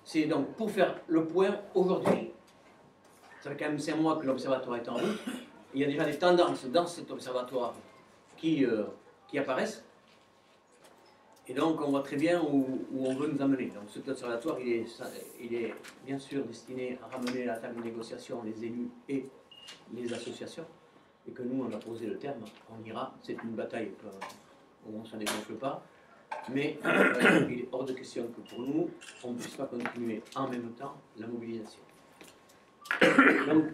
c'est donc pour faire le point aujourd'hui. Ça fait quand même 5 mois que l'observatoire est en route. Il y a déjà des tendances dans cet observatoire qui apparaissent. Et donc on voit très bien où on veut nous amener. Donc cet observatoire, il est bien sûr destiné à ramener à la table de négociation les élus et les associations. Et que nous, on a posé le terme, on ira. C'est une bataille où on ne s'en dégonfle pas. Mais il est hors de question que pour nous, on ne puisse pas continuer en même temps la mobilisation. Donc,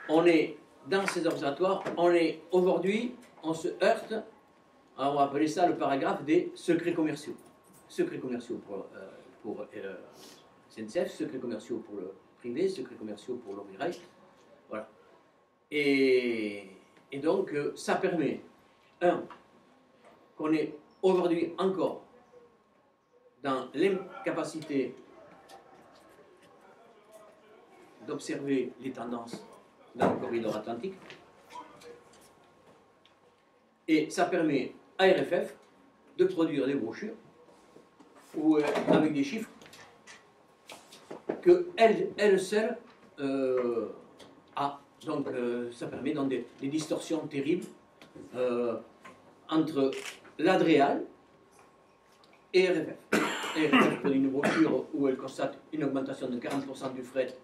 on est dans ces observatoires, aujourd'hui, on se heurte, on va appeler ça le paragraphe des secrets commerciaux. Secrets commerciaux pour SNCF, secrets commerciaux pour le privé, secrets commerciaux pour l'Oreilles. Voilà. Et donc, ça permet, qu'on est aujourd'hui encore dans l'incapacité d'observer les tendances dans le corridor atlantique. Et ça permet à RFF de produire des brochures où, avec des chiffres qu'elle seule a. Donc ça permet dans des distorsions terribles entre l'Adréal et RFF. RFF produit une brochure où elle constate une augmentation de 40% du fret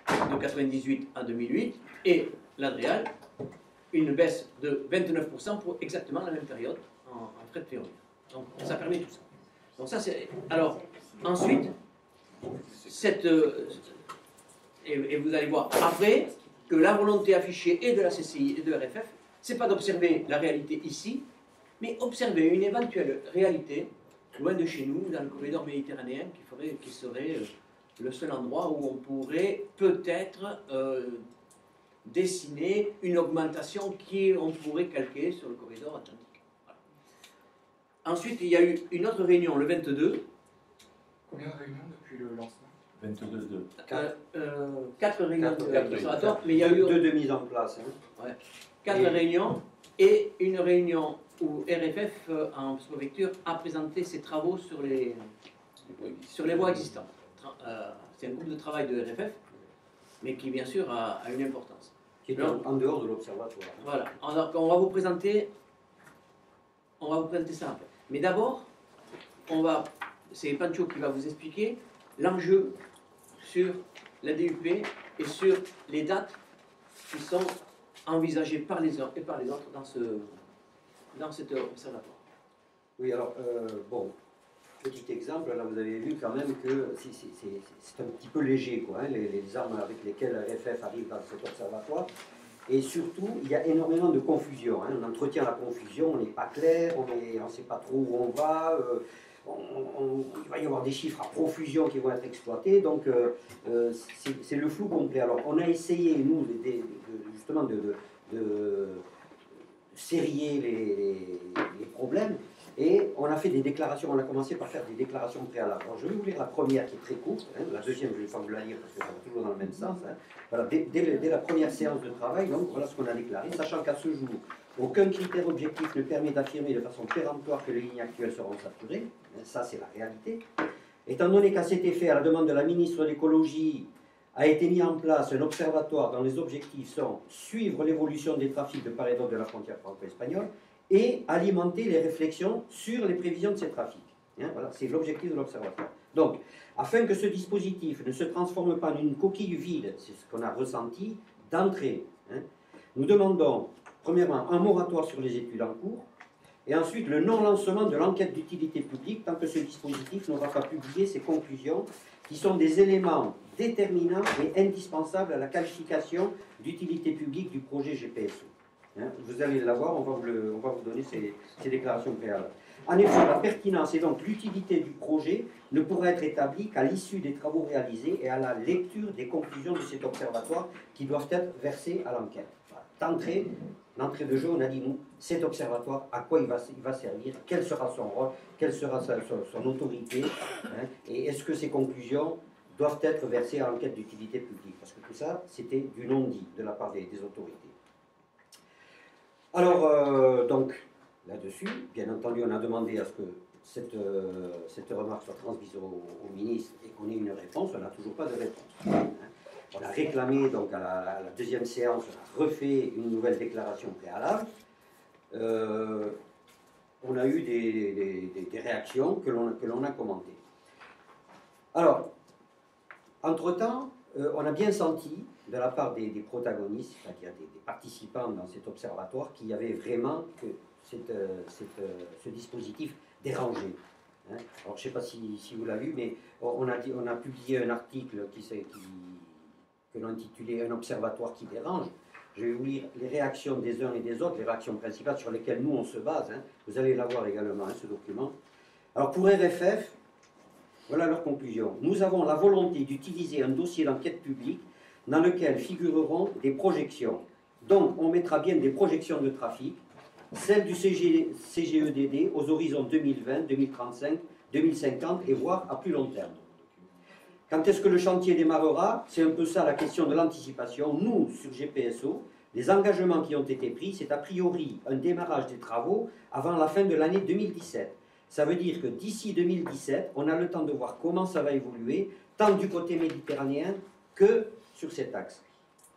de 1998 à 2008 et l'Adréal une baisse de 29% pour exactement la même période en fret ferroviaire. Donc ça permet tout ça. Donc ça c'est... Alors ensuite, et vous allez voir après que la volonté affichée et de la CCI et de RFF, c'est pas d'observer la réalité ici, mais observer une éventuelle réalité loin de chez nous, dans le corridor méditerranéen, qui serait le seul endroit où on pourrait peut-être dessiner une augmentation qu'on pourrait calquer sur le corridor atlantique. Voilà. Ensuite, il y a eu une autre réunion le 22. Combien de réunions depuis le lancement? 22. 4 réunions de l'observatoire, mais il y a eu 2 de mise en place. Hein. Ouais. 4 réunions et une réunion où RFF en préfecture a présenté ses travaux sur les voies existantes. C'est un groupe de travail de RFF, mais qui bien sûr a une importance. Qui est en dehors de l'observatoire. Voilà. Alors on va vous présenter ça après. Mais d'abord, c'est Pancho qui va vous expliquer l'enjeu sur la DUP et sur les dates qui sont envisagées par les uns et par les autres dans cet observatoire. Oui, alors, bon, petit exemple, là vous avez vu quand même que c'est un petit peu léger, quoi, hein, les armes avec lesquelles RFF arrive dans cet observatoire. Et surtout, il y a énormément de confusion. Hein. On entretient la confusion, on n'est pas clair, on ne sait pas trop où on va. Il va y avoir des chiffres à profusion qui vont être exploités, donc c'est le flou complet. Alors, on a essayé, nous, justement, de sérier les problèmes, et on a fait des déclarations, on a commencé par faire des déclarations préalables. Alors, je vais vous lire la première qui est très courte, hein, la deuxième, je ne vais pas vous la lire parce que ça va toujours dans le même sens. Hein. Voilà, dès la première séance de travail, donc, voilà ce qu'on a déclaré, sachant qu'à ce jour, aucun critère objectif ne permet d'affirmer de façon péremptoire que les lignes actuelles seront saturées. Ça, c'est la réalité. Étant donné qu'à cet effet, à la demande de la ministre de l'Écologie, a été mis en place un observatoire dont les objectifs sont suivre l'évolution des trafics de part et d'autre de la frontière franco-espagnole et alimenter les réflexions sur les prévisions de ces trafics. Hein, voilà, c'est l'objectif de l'observatoire. Donc, afin que ce dispositif ne se transforme pas en une coquille vide, c'est ce qu'on a ressenti d'entrée, hein, nous demandons premièrement un moratoire sur les études en cours, et ensuite le non-lancement de l'enquête d'utilité publique tant que ce dispositif n'aura pas publié ses conclusions, qui sont des éléments déterminants et indispensables à la qualification d'utilité publique du projet GPSO. Hein, vous allez l'avoir, on va vous donner ces déclarations préalables. En effet, la pertinence et donc l'utilité du projet ne pourra être établie qu'à l'issue des travaux réalisés et à la lecture des conclusions de cet observatoire qui doivent être versées à l'enquête. D'entrée de jeu, on a dit, nous, cet observatoire, à quoi il va servir, quel sera son rôle, quelle sera son autorité, hein, et est-ce que ces conclusions doivent être versées à l'enquête d'utilité publique, parce que tout ça, c'était du non-dit de la part des autorités. Alors, donc, là-dessus, bien entendu, on a demandé à ce que cette remarque soit transmise au ministre et qu'on ait une réponse. On n'a toujours pas de réponse. Hein. On a réclamé, donc à la deuxième séance, on a refait une nouvelle déclaration préalable. On a eu des réactions que l'on a commentées. Alors, entre-temps, on a bien senti, de la part des protagonistes, c'est-à-dire des participants dans cet observatoire, qu'il y avait vraiment que ce dispositif dérangé. Hein. Alors, je ne sais pas si vous l'avez lu, mais on a publié un article que l'on intitulait « Un observatoire qui dérange ». Je vais vous lire les réactions des uns et des autres, les réactions principales sur lesquelles nous on se base. Hein. Vous allez l'avoir également, hein, ce document. Alors, pour RFF, voilà leur conclusion. Nous avons la volonté d'utiliser un dossier d'enquête publique dans lequel figureront des projections. Donc, on mettra bien des projections de trafic, celles du CGEDD aux horizons 2020, 2035, 2050 et voire à plus long terme. Quand est-ce que le chantier démarrera? C'est un peu ça la question de l'anticipation. Nous, sur GPSO, les engagements qui ont été pris, c'est a priori un démarrage des travaux avant la fin de l'année 2017. Ça veut dire que d'ici 2017, on a le temps de voir comment ça va évoluer, tant du côté méditerranéen que sur cet axe.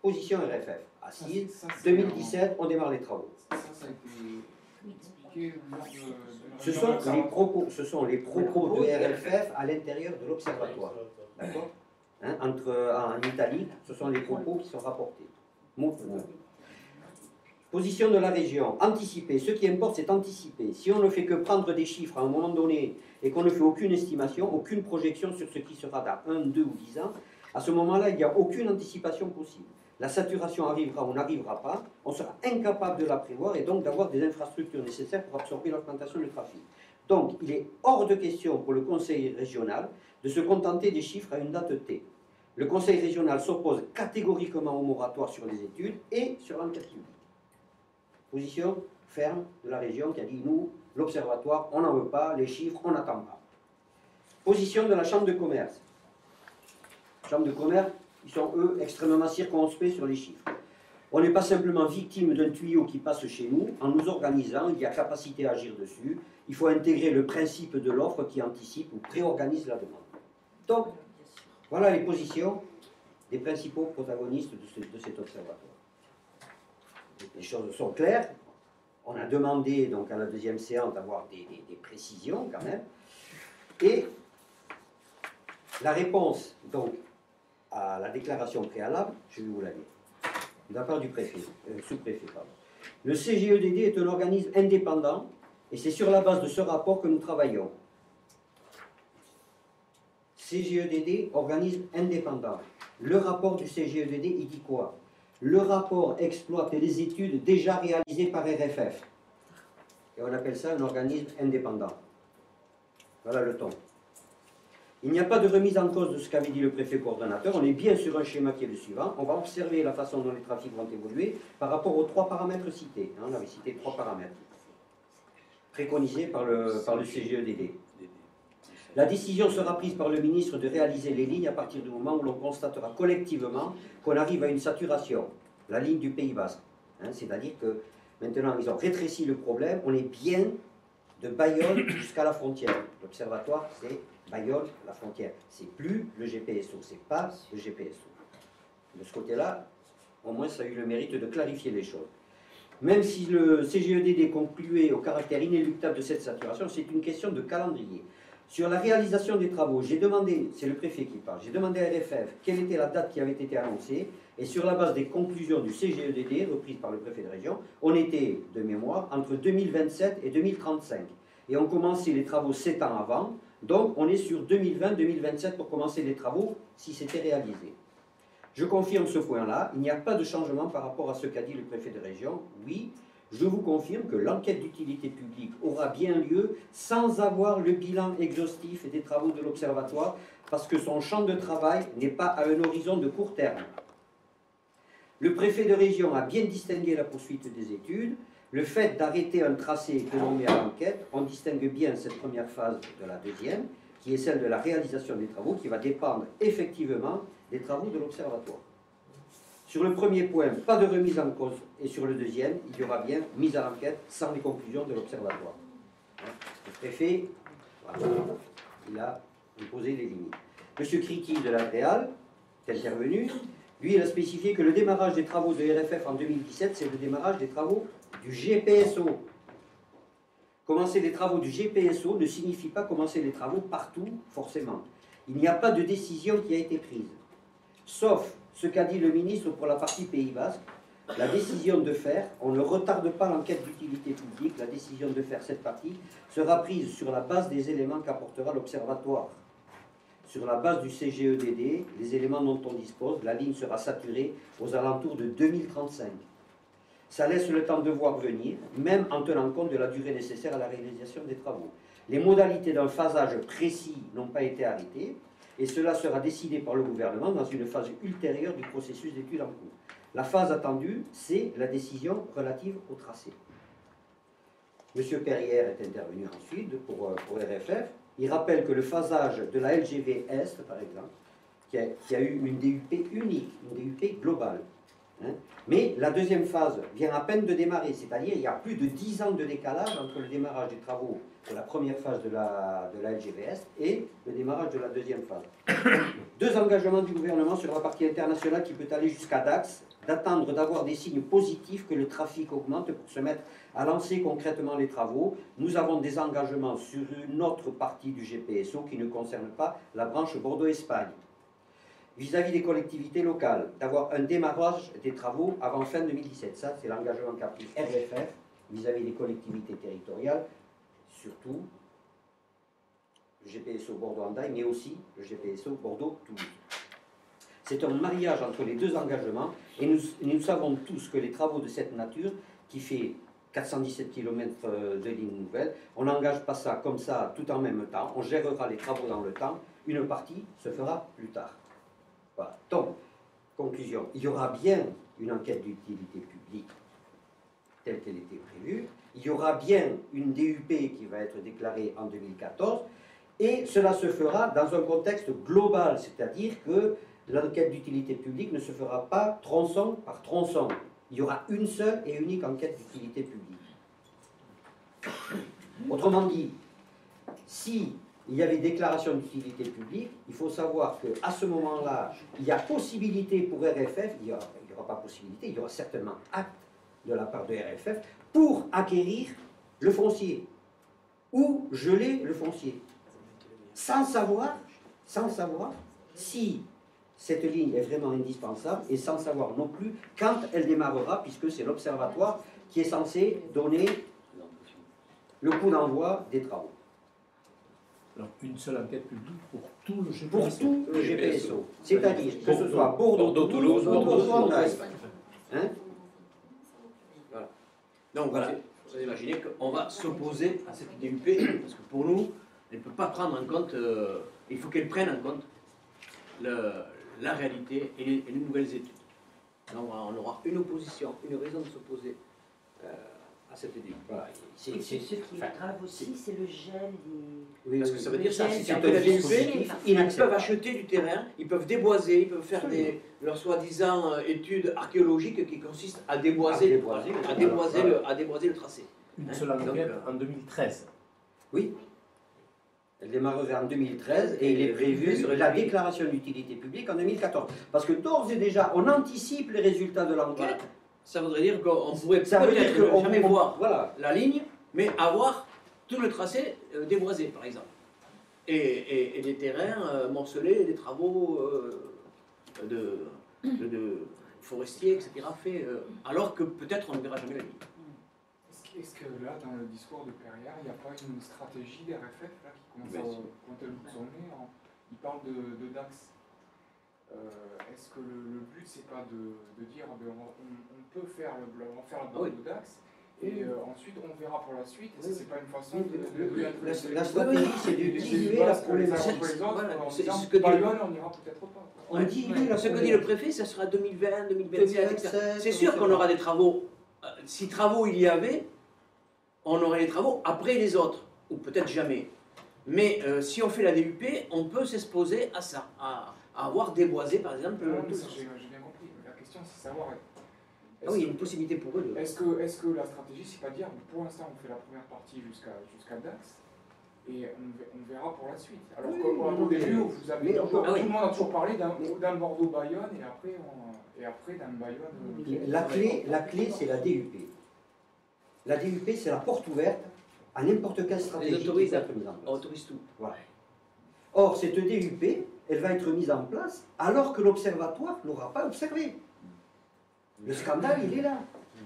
Position RFF. Assise, 2017, on démarre les travaux. Ça a été expliqué lors de ce sont les propos de RFF à l'intérieur de l'observatoire. D'accord, hein, en italique, ce sont les propos qui sont rapportés. Mot pour mot. Position de la région. Anticiper. Ce qui importe, c'est anticiper. Si on ne fait que prendre des chiffres à un moment donné et qu'on ne fait aucune estimation, aucune projection sur ce qui sera dans 1, 2 ou 10 ans, à ce moment-là, il n'y a aucune anticipation possible. La saturation arrivera ou n'arrivera pas, on sera incapable de la prévoir et donc d'avoir des infrastructures nécessaires pour absorber l'augmentation du trafic. Donc, il est hors de question pour le Conseil régional de se contenter des chiffres à une date T. Le Conseil régional s'oppose catégoriquement au moratoire sur les études et sur l'enquête publique. Position ferme de la région qui a dit, nous, l'observatoire, on n'en veut pas, les chiffres, on n'attend pas. Position de la Chambre de commerce. Chambre de commerce, ils sont, eux, extrêmement circonspects sur les chiffres. On n'est pas simplement victime d'un tuyau qui passe chez nous. En nous organisant, il y a capacité à agir dessus. Il faut intégrer le principe de l'offre qui anticipe ou préorganise la demande. Donc, voilà les positions des principaux protagonistes de cet observatoire. Les choses sont claires. On a demandé donc à la deuxième séance d'avoir des précisions quand même. Et la réponse donc à la déclaration préalable, je vais vous la lire, de la part du préfet, sous-préfet. Le CGEDD est un organisme indépendant et c'est sur la base de ce rapport que nous travaillons. CGEDD, organisme indépendant. Le rapport du CGEDD, il dit quoi? Le rapport exploite les études déjà réalisées par RFF. Et on appelle ça un organisme indépendant. Voilà le ton. Il n'y a pas de remise en cause de ce qu'avait dit le préfet coordonnateur. On est bien sur un schéma qui est le suivant. On va observer la façon dont les trafics vont évoluer par rapport aux 3 paramètres cités. On avait cité 3 paramètres préconisés par le CGEDD. La décision sera prise par le ministre de réaliser les lignes à partir du moment où l'on constatera collectivement qu'on arrive à une saturation. La ligne du Pays Basque. Hein, c'est-à-dire que maintenant, ils ont rétréci le problème. On est bien de Bayonne jusqu'à la frontière. L'observatoire, c'est Bayonne, la frontière. C'est plus le GPSO, c'est pas le GPSO. De ce côté-là, au moins, ça a eu le mérite de clarifier les choses. Même si le CGEDD concluait au caractère inéluctable de cette saturation, c'est une question de calendrier. Sur la réalisation des travaux, j'ai demandé, c'est le préfet qui parle, j'ai demandé à RFF quelle était la date qui avait été annoncée, et sur la base des conclusions du CGEDD, reprises par le préfet de région, on était, de mémoire, entre 2027 et 2035. Et on commençait les travaux 7 ans avant, donc on est sur 2020-2027 pour commencer les travaux, si c'était réalisé. Je confirme ce point-là, il n'y a pas de changement par rapport à ce qu'a dit le préfet de région. Oui, je vous confirme que l'enquête d'utilité publique aura bien lieu sans avoir le bilan exhaustif des travaux de l'Observatoire, parce que son champ de travail n'est pas à un horizon de court terme. Le préfet de région a bien distingué la poursuite des études. Le fait d'arrêter un tracé que l'on met à l'enquête, on distingue bien cette première phase de la deuxième, qui est celle de la réalisation des travaux, qui va dépendre effectivement des travaux de l'Observatoire. Sur le premier point, pas de remise en cause, et sur le deuxième, il y aura bien mise à l'enquête sans les conclusions de l'Observatoire. Le préfet Voilà. Il a imposé les limites. Monsieur Criqui de la Réal, qui est intervenu, lui, il a spécifié que le démarrage des travaux de RFF en 2017, c'est le démarrage des travaux du GPSO. Commencer les travaux du GPSO ne signifie pas commencer les travaux partout, forcément. Il n'y a pas de décision qui a été prise. Sauf ce qu'a dit le ministre pour la partie Pays Basque, la décision de faire, on ne retarde pas l'enquête d'utilité publique, la décision de faire cette partie sera prise sur la base des éléments qu'apportera l'Observatoire. Sur la base du CGEDD, les éléments dont on dispose, la ligne sera saturée aux alentours de 2035. Ça laisse le temps de voir venir, même en tenant compte de la durée nécessaire à la réalisation des travaux. Les modalités d'un phasage précis n'ont pas été arrêtées, et cela sera décidé par le gouvernement dans une phase ultérieure du processus d'étude en cours. La phase attendue, c'est la décision relative au tracé. Monsieur Perrière est intervenu ensuite pour RFF. Il rappelle que le phasage de la LGV Est, par exemple, qui a eu une DUP unique, une DUP globale, hein, mais la deuxième phase vient à peine de démarrer, c'est-à-dire il y a plus de 10 ans de décalage entre le démarrage des travaux de la première phase de la LGV Est et le démarrage de la deuxième phase. Deux engagements du gouvernement sur la partie internationale qui peut aller jusqu'à Dax, d'attendre d'avoir des signes positifs que le trafic augmente pour se mettre à lancer concrètement les travaux. Nous avons des engagements sur une autre partie du GPSO qui ne concerne pas la branche Bordeaux-Espagne. Vis-à-vis des collectivités locales, d'avoir un démarrage des travaux avant fin 2017. Ça, c'est l'engagement qu'a pris RFF vis-à-vis des collectivités territoriales, surtout le GPSO Bordeaux-Hendaye, mais aussi le GPSO Bordeaux-Toulouse. C'est un mariage entre les deux engagements, et nous savons tous que les travaux de cette nature, qui fait 417 km de ligne nouvelle, on n'engage pas ça comme ça tout en même temps, on gérera les travaux dans le temps, une partie se fera plus tard. Voilà. Donc, conclusion, il y aura bien une enquête d'utilité publique telle qu'elle était prévue, il y aura bien une DUP qui va être déclarée en 2014, et cela se fera dans un contexte global, c'est-à-dire que l'enquête d'utilité publique ne se fera pas tronçon par tronçon. Il y aura une seule et unique enquête d'utilité publique. Autrement dit, si il y avait déclaration d'utilité publique, il faut savoir qu'à ce moment-là, il y a possibilité pour RFF, il n'y aura pas possibilité, il y aura certainement acte de la part de RFF pour acquérir le foncier ou geler le foncier, sans savoir si cette ligne est vraiment indispensable et sans savoir non plus quand elle démarrera, puisque c'est l'Observatoire qui est censé donner le coup d'envoi des travaux. Alors, une seule enquête publique pour tout le GPSO. Pour tout le GPSO. C'est-à-dire que ce soit Bordeaux-Toulouse, Bordeaux-Hendaye. Hein? Voilà. Donc voilà, vous imaginez qu'on va s'opposer à cette DUP, parce que pour nous, elle ne peut pas prendre en compte, il faut qu'elle prenne en compte la réalité et les nouvelles études. Donc on aura une opposition, une raison de s'opposer à cette DUP. Voilà. Ce qui est grave aussi, c'est le gel des... Oui, parce que ça veut dire ça, gel si c'est des la DUP, fonciers. ils peuvent acheter du terrain, ils peuvent déboiser, ils peuvent faire leurs soi-disant études archéologiques qui consistent à déboiser, à déboiser le tracé. Une seule enquête en 2013. Oui. Elle démarrerait en 2013 et il est prévu la déclaration d'utilité publique en 2014. Parce que d'ores et déjà, on anticipe les résultats de l'enquête. Ça voudrait dire qu'on pourrait peut-être jamais voir la ligne, mais avoir tout le tracé déboisé, par exemple. Et des terrains morcelés, des travaux de forestiers, etc. faits, alors que peut-être on ne verra jamais la ligne. Est-ce que là, dans le discours de Perrière, il n'y a pas une stratégie des RFF là, qui commence à pointer le bout de son nez? Il parle de Dax. Est-ce que le but, c'est pas de dire on peut faire la bande de Dax et ensuite on verra pour la suite? Est-ce que c'est pas une façon de la stratégie, c'est de diluer la problématique. C'est ce que dit on n'ira peut-être pas. Ce que dit le préfet, ça sera 2020, 2027, etc. C'est sûr qu'on aura des travaux. Si travaux il y avait, on aurait les travaux après les autres, ou peut-être jamais. Mais si on fait la DUP, on peut s'exposer à ça, à avoir déboisé par exemple. J'ai bien compris. La question c'est savoir. Ah oui, il y a une possibilité pour eux. Est-ce que la stratégie c'est pas dire pour l'instant on fait la première partie jusqu'à Dax Et on verra pour la suite. Alors Oui, qu'au début, vous avez mais toujours, ah oui. tout le monde a toujours parlé d'un Bordeaux-Bayonne et après d'un Bayonne. La clé c'est la DUP. La DUP, c'est la porte ouverte à n'importe quelle stratégie qui peut autorise être mise en place. On autorise tout. Voilà. Or, cette DUP, elle va être mise en place alors que l'Observatoire n'aura pas observé. Le scandale, il est là.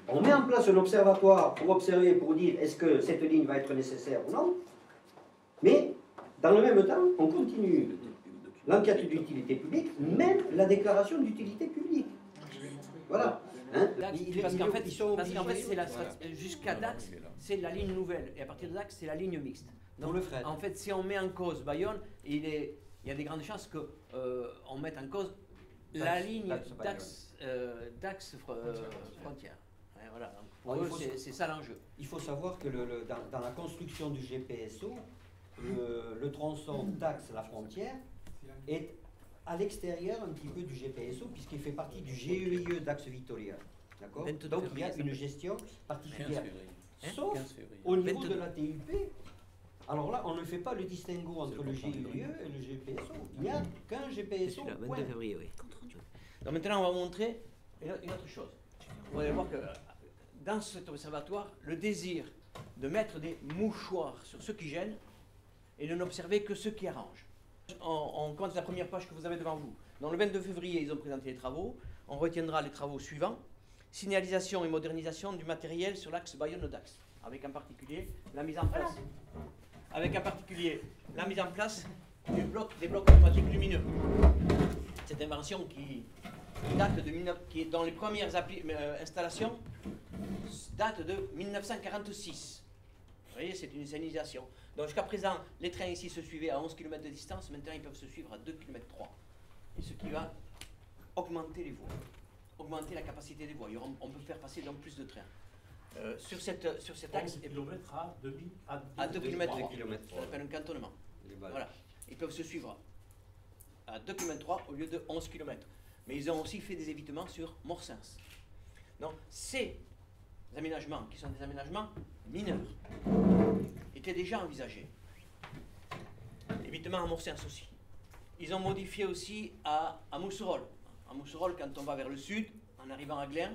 On met en place un observatoire pour observer, pour dire est-ce que cette ligne va être nécessaire ou non. Mais, dans le même temps, on continue l'enquête d'utilité publique, même la déclaration d'utilité publique. Voilà. Hein? Parce qu'en fait, c'est jusqu'à Dax, c'est la ligne nouvelle. Et à partir de Dax, c'est la ligne mixte. Donc, le fret. en fait, si on met en cause Bayonne, il y a des grandes chances qu'on mette en cause la ligne Dax frontière. Ouais, voilà. Donc, pour eux, c'est ça l'enjeu. Il faut savoir que dans la construction du GPSO, le tronçon Dax-la frontière est à l'extérieur un petit peu du GPSO, puisqu'il fait partie du GEIE Dax-Victoria. D'accord? Donc il y a une gestion particulière. Sauf au niveau de la TUP. Alors là, on ne fait pas le distinguo entre le GEIE et le GPSO. Il n'y a qu'un GPSO. Le 22 point. février, oui. Donc maintenant, on va montrer une autre chose. Vous allez voir que dans cet observatoire, le désir de mettre des mouchoirs sur ce qui gêne et de n'observer que ce qui arrange. On compte la première page que vous avez devant vous. Dans le 22 février, ils ont présenté les travaux. On retiendra les travaux suivants. Signalisation et modernisation du matériel sur l'axe Bayonne-Dax, avec en particulier la mise en place. Avec en particulier la mise en place des blocs automatiques lumineux. Cette invention qui date qui est dans les premières installations date de 1946. Vous voyez, c'est une signalisation. Donc jusqu'à présent, les trains ici se suivaient à 11 km de distance, maintenant ils peuvent se suivre à 2 km 3. Et ce qui va augmenter les voies, augmenter la capacité des voies. On peut faire passer donc plus de trains. Sur cet axe, km à 2 km, ça s'appelle un cantonnement. Voilà. Ils peuvent se suivre à 2 km 3 au lieu de 11 km. Mais ils ont aussi fait des évitements sur Morsens. Donc ces aménagements, qui sont des aménagements mineurs, étaient déjà envisagés. Évitement à Morsens aussi. Ils ont modifié aussi à Mousserolles. À Mousserolles, quand on va vers le sud, en arrivant à Glin,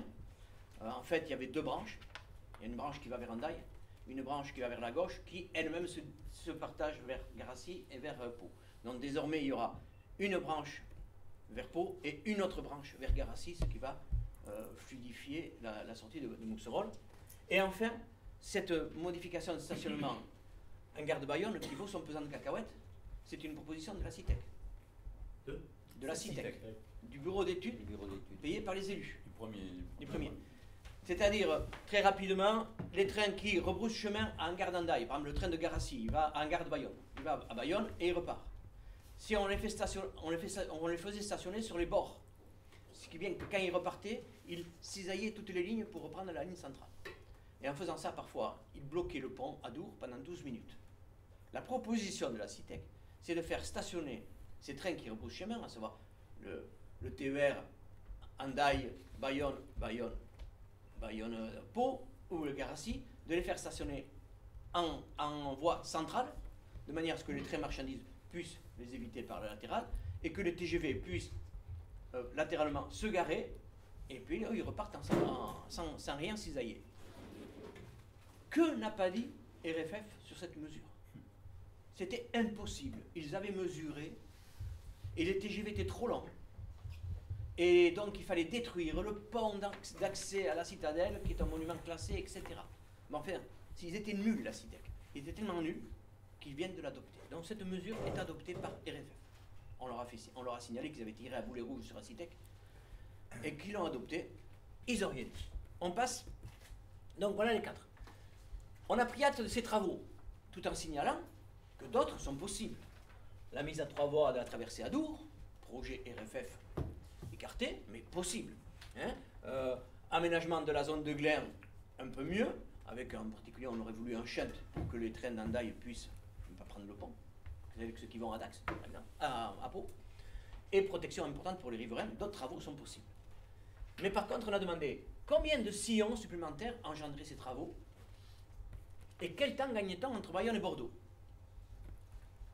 en fait, il y avait deux branches. Il y a une branche qui va vers Andaille, une branche qui va vers la gauche, qui elle-même se partage vers Garassi et vers Pau. Donc désormais, il y aura une branche vers Pau et une autre branche vers Garassi, ce qui va fluidifier la sortie de Mousserolles. Et enfin, cette modification de stationnement en gare de Bayonne, qui vaut son pesant de cacahuètes, c'est une proposition de la CITEC. De la CITEC, du bureau d'études payé par les élus. Du premier. C'est-à-dire, très rapidement, les trains qui rebroussent chemin en gare d'Andaille, par exemple le train de Garassi, il va en gare de Bayonne. Il va à Bayonne et il repart. Si on les faisait stationner sur les bords, ce qui vient que quand ils repartaient, ils cisaillaient toutes les lignes pour reprendre la ligne centrale. Et en faisant ça, parfois, ils bloquaient le pont à Dour pendant 12 minutes. La proposition de la CITEC, c'est de faire stationner ces trains qui rebroussent chemin, à savoir le TER Andaille, Bayonne, Pau ou le Garassi, de les faire stationner en voie centrale, de manière à ce que les trains marchandises puissent les éviter par le latéral, et que les TGV puissent latéralement se garer, et puis ils repartent sans rien cisailler. Que n'a pas dit RFF sur cette mesure? C'était impossible. Ils avaient mesuré, et les TGV étaient trop longs. Et donc il fallait détruire le pont d'accès à la citadelle, qui est un monument classé, etc. Mais enfin, s'ils étaient nuls, la CITEC, ils étaient tellement nuls qu'ils viennent de l'adopter. Donc cette mesure est adoptée par RFF. On leur a signalé qu'ils avaient tiré à boulet rouge sur la CITEC et qu'ils l'ont adopté. Ils n'ont rien dit. On passe. Donc voilà les quatre. On a pris acte de ces travaux, tout en signalant que d'autres sont possibles. La mise à 3 voies de la traversée à Dour, projet RFF écarté, mais possible. Aménagement de la zone de Glin, un peu mieux, avec en particulier, on aurait voulu un shunt pour que les trains d'Andaille puissent ne pas prendre le pont, avec ceux qui vont à Dax, par exemple, à Pau. Et protection importante pour les riverains, d'autres travaux sont possibles. Mais par contre, on a demandé combien de sillons supplémentaires engendraient ces travaux et quel temps gagne-t-on entre Bayonne et Bordeaux?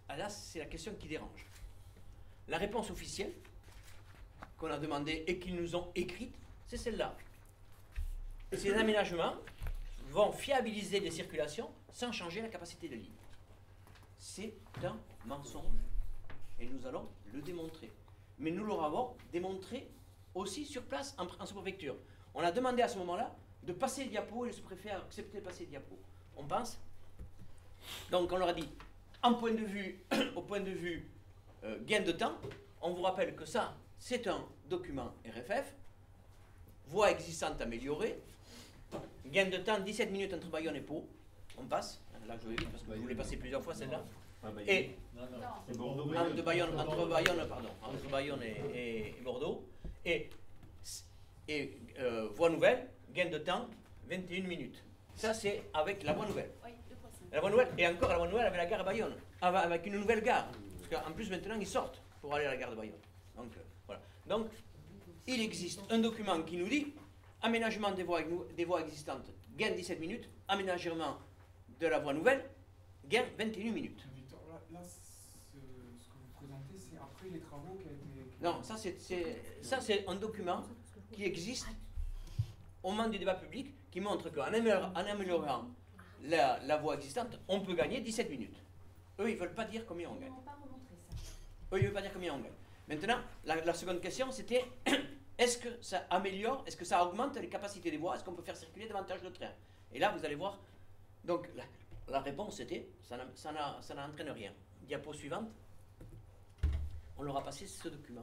là, c'est la question qui dérange. La réponse officielle qu'on a demandée et qu'ils nous ont écrite, c'est celle-là. Ces aménagements vont fiabiliser les circulations sans changer la capacité de ligne. C'est un mensonge et nous allons le démontrer. Mais nous l'avons démontré aussi sur place en sous-préfecture. On a demandé à ce moment-là de passer le diapo et le sous-préfet a accepté de passer le diapo. On pense. Donc on leur a dit, au point de vue gain de temps, on vous rappelle que ça, c'est un document RFF, voie existante améliorée, gain de temps 17 minutes entre Bayonne et Pau, on passe, là je vais vite parce que je voulais passer plusieurs fois celle-là, et entre Bayonne et Bordeaux, et voie nouvelle, gain de temps 21 minutes. Ça c'est avec la voie nouvelle. La voie nouvelle, et encore la voie nouvelle avec la gare à Bayonne, avec une nouvelle gare, parce qu'en plus maintenant ils sortent pour aller à la gare de Bayonne. Donc voilà. Donc il existe un document qui nous dit aménagement des voies existantes, gain 17 minutes, aménagement de la voie nouvelle, gain 21 minutes. Victor, là ce que vous présentez, c'est après les travaux qui ont été... Non, ça c'est un document qui existe au moment du débat public, qui montre qu'en améliorant la voie existante, on peut gagner 17 minutes. Eux, ils ne veulent pas dire combien on gagne. Eux, ils ne veulent pas dire combien on gagne. Maintenant, la seconde question, c'était est-ce que ça améliore, est-ce que ça augmente les capacités des voies, est-ce qu'on peut faire circuler davantage de trains? Et là, vous allez voir, donc la réponse était, ça n'entraîne rien. Diapo suivante, on leur a passé ce document.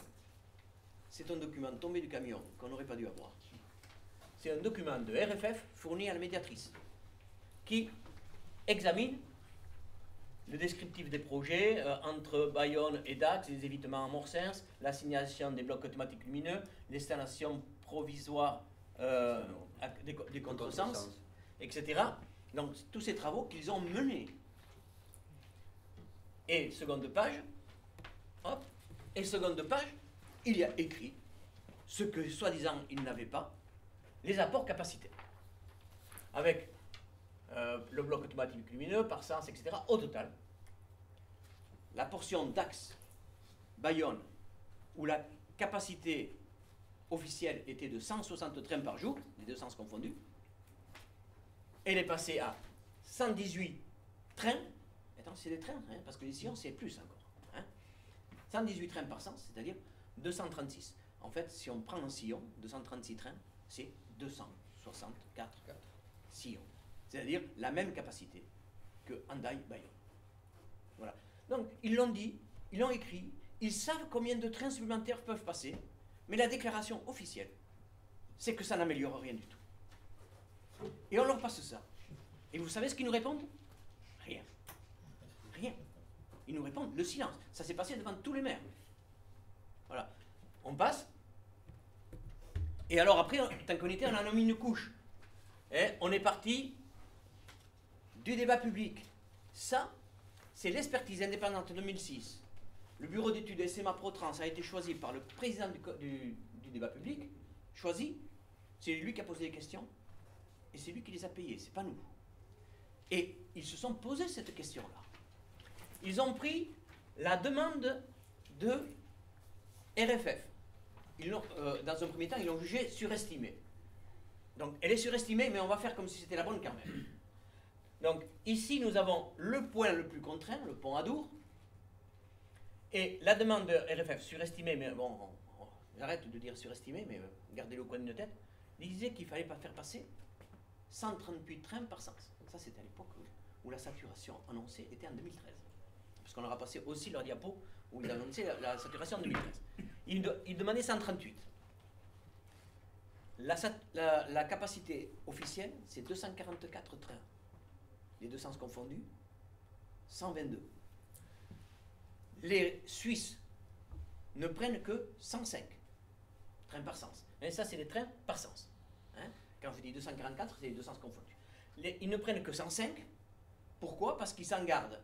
C'est un document tombé du camion qu'on n'aurait pas dû avoir. C'est un document de RFF fourni à la médiatrice qui examine le descriptif des projets entre Bayonne et Dax, les évitements en Morsens, l'assignation des blocs automatiques lumineux, l'installation provisoire des contresens, etc. Donc, tous ces travaux qu'ils ont menés. Et seconde page, hop, et seconde page, il y a écrit ce que, soi-disant, ils n'avaient pas, les apports capacitaires. Avec le bloc automatique lumineux, par sens, etc. Au total, la portion d'Axe, Bayonne, où la capacité officielle était de 160 trains par jour, les deux sens confondus, elle est passée à 118 trains. Attends, c'est des trains, hein, parce que les sillons, c'est plus encore. Hein, 118 trains par sens, c'est-à-dire 236. En fait, si on prend un sillon, 236 trains, c'est 264 sillons. C'est-à-dire la même capacité que Hendaye-Bayonne. Voilà. Donc, ils l'ont dit, ils l'ont écrit, ils savent combien de trains supplémentaires peuvent passer, mais la déclaration officielle, c'est que ça n'améliore rien du tout. Et on leur passe ça. Et vous savez ce qu'ils nous répondent? Rien. Rien. Ils nous répondent le silence. Ça s'est passé devant tous les maires. Voilà. On passe. Et alors après, tant qu'on était, on en a mis une couche. Et on est parti du débat public. Ça, c'est l'expertise indépendante 2006. Le bureau d'études SMA ProTrans a été choisi par le président du débat public. Choisi. C'est lui qui a posé les questions. Et c'est lui qui les a payés, c'est pas nous. Et ils se sont posé cette question-là. Ils ont pris la demande de RFF. Dans un premier temps, ils l'ont jugée surestimée. Donc, elle est surestimée, mais on va faire comme si c'était la bonne quand même. Donc, ici, nous avons le point le plus contraint, le pont Adour. Et la demande de RFF surestimée, mais bon, j'arrête de dire surestimée, mais gardez-le au coin de notre tête, disait qu'il ne fallait pas faire passer 138 trains par sens. Ça, c'était à l'époque où la saturation annoncée était en 2013. Parce qu'on leur a passé aussi leur diapo où ils annonçaient la saturation en 2013. Ils demandaient 138. La capacité officielle, c'est 244 trains. Les deux sens confondus, 122. Les Suisses ne prennent que 105 trains par sens. Et ça, c'est les trains par sens. Hein? Quand je dis 244, c'est les deux sens confondus. Ils ne prennent que 105. Pourquoi? Parce qu'ils s'en gardent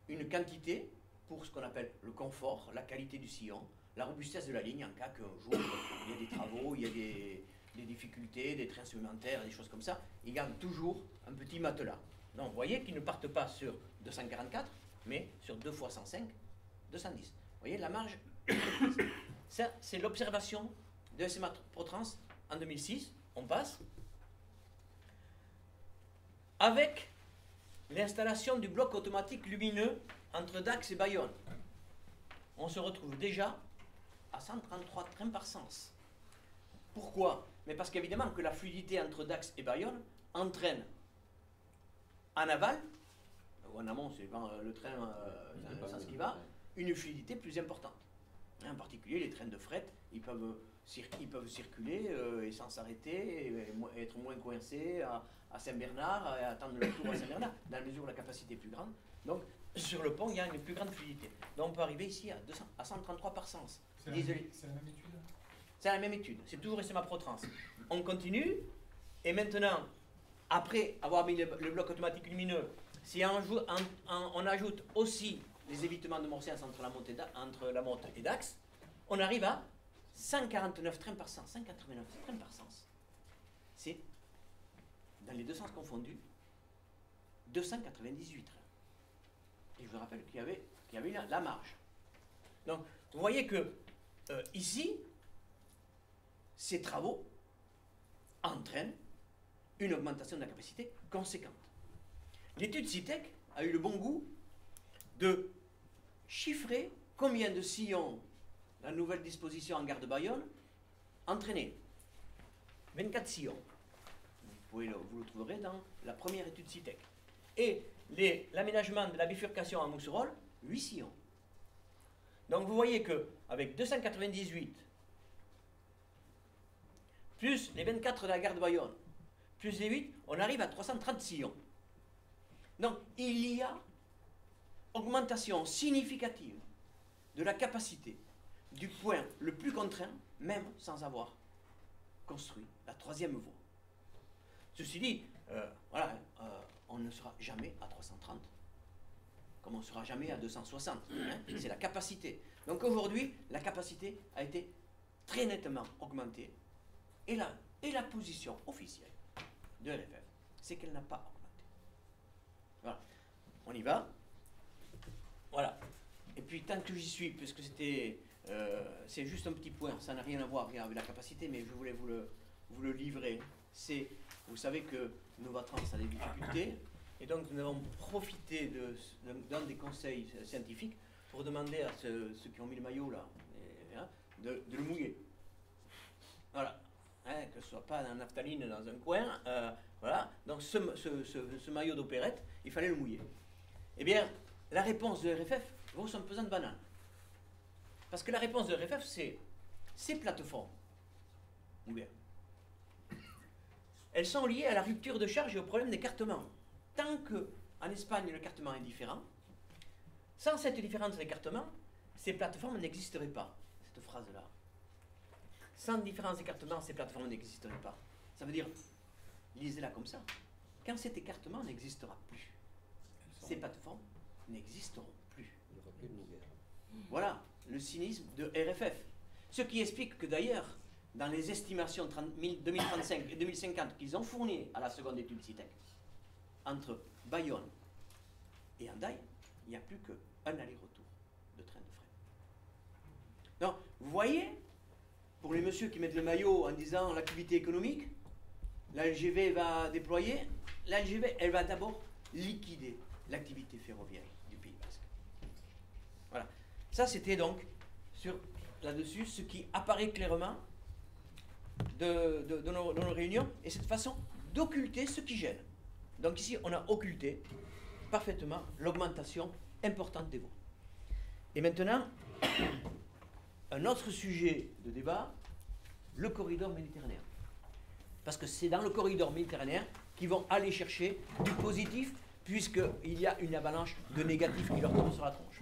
une quantité pour ce qu'on appelle le confort, la qualité du sillon, la robustesse de la ligne en cas qu'un jour il y a des travaux, il y a des difficultés, des trains supplémentaires, des choses comme ça. Ils gardent toujours un petit matelas. Donc vous voyez qu'ils ne partent pas sur 244, mais sur 2 fois 105, 210. Vous voyez la marge? Ça, c'est l'observation de SMA ProTrans en 2006. On passe. Avec l'installation du bloc automatique lumineux entre Dax et Bayonne, on se retrouve déjà à 133 trains par sens. Pourquoi? Mais parce qu'évidemment que la fluidité entre Dax et Bayonne entraîne en aval, ou en amont, c'est quand le train dans le sens qui va, une fluidité plus importante. En particulier, les trains de fret, ils peuvent circuler et sans s'arrêter, et être moins coincés à Saint-Bernard, et attendre le tour à Saint-Bernard, dans la mesure où la capacité est plus grande. Donc, sur le pont, il y a une plus grande fluidité. Donc, on peut arriver ici à 133 par sens. C'est la même étude? C'est la même étude. C'est toujours SMA ProTrans. On continue, et maintenant, après avoir mis le bloc automatique lumineux, si on ajoute aussi les évitements de Morsiens entre la motte et Dax, on arrive à 149 trains par sens, 189 trains par sens. C'est, dans les deux sens confondus, 298 trains. Et je vous rappelle qu'il y avait la marge. Donc, vous voyez que ici, ces travaux entraînent une augmentation de la capacité conséquente. L'étude CITEC a eu le bon goût de chiffrer combien de sillons la nouvelle disposition en gare de Bayonne entraînait. 24 sillons. Vous le trouverez dans la première étude CITEC. Et l'aménagement de la bifurcation à Mousserolles, 8 sillons. Donc vous voyez qu'avec 298, plus les 24 de la gare de Bayonne, plus les 8, on arrive à 330 sillons. Donc il y a augmentation significative de la capacité du point le plus contraint, même sans avoir construit la troisième voie. Ceci dit, on ne sera jamais à 330, comme on ne sera jamais à 260. Hein, c'est la capacité. Donc aujourd'hui, la capacité a été très nettement augmentée. Et la position officielle de RFF, c'est qu'elle n'a pas augmenté. Voilà. On y va. Voilà. Et puis tant que j'y suis, puisque c'est juste un petit point, ça n'a rien à voir avec la capacité, mais je voulais vous le livrer. Vous savez que Novatrans a des difficultés, et donc nous avons profité d'un des conseils scientifiques pour demander à ceux qui ont mis le maillot là, de le mouiller. Voilà. Hein, que ce ne soit pas dans naphtaline dans un coin. Voilà. Donc ce maillot d'opérette, il fallait le mouiller. Eh bien, la réponse de RFF vaut son pesant de banane. Parce que la réponse de RFF, c'est ces plateformes. Ou bien, elles sont liées à la rupture de charge et au problème d'écartement. Tant qu'en Espagne, l'écartement est différent, sans cette différence d'écartement, ces plateformes n'existeraient pas. Cette phrase-là. Sans différence d'écartement, ces plateformes n'existeraient pas. Ça veut dire, lisez-la comme ça. Quand cet écartement n'existera plus, ces plateformes n'existeront plus. Il n'y aura plus de nouvelles. Voilà le cynisme de RFF. Ce qui explique que d'ailleurs, dans les estimations 2035 et 2050 qu'ils ont fournies à la seconde étude CITEC, entre Bayonne et Hendaye, il n'y a plus qu'un aller-retour de train de fret. Donc, vous voyez, pour les messieurs qui mettent le maillot en disant l'activité économique, la LGV va déployer, la LGV, elle va d'abord liquider l'activité ferroviaire du Pays Basque. Voilà. Ça, c'était donc là-dessus ce qui apparaît clairement de nos réunions et cette façon d'occulter ce qui gêne. Donc ici, on a occulté parfaitement l'augmentation importante des voies. Et maintenant, un autre sujet de débat, le corridor méditerranéen. Parce que c'est dans le corridor méditerranéen qu'ils vont aller chercher du positif, puisqu'il y a une avalanche de négatifs qui leur tombent sur la tronche.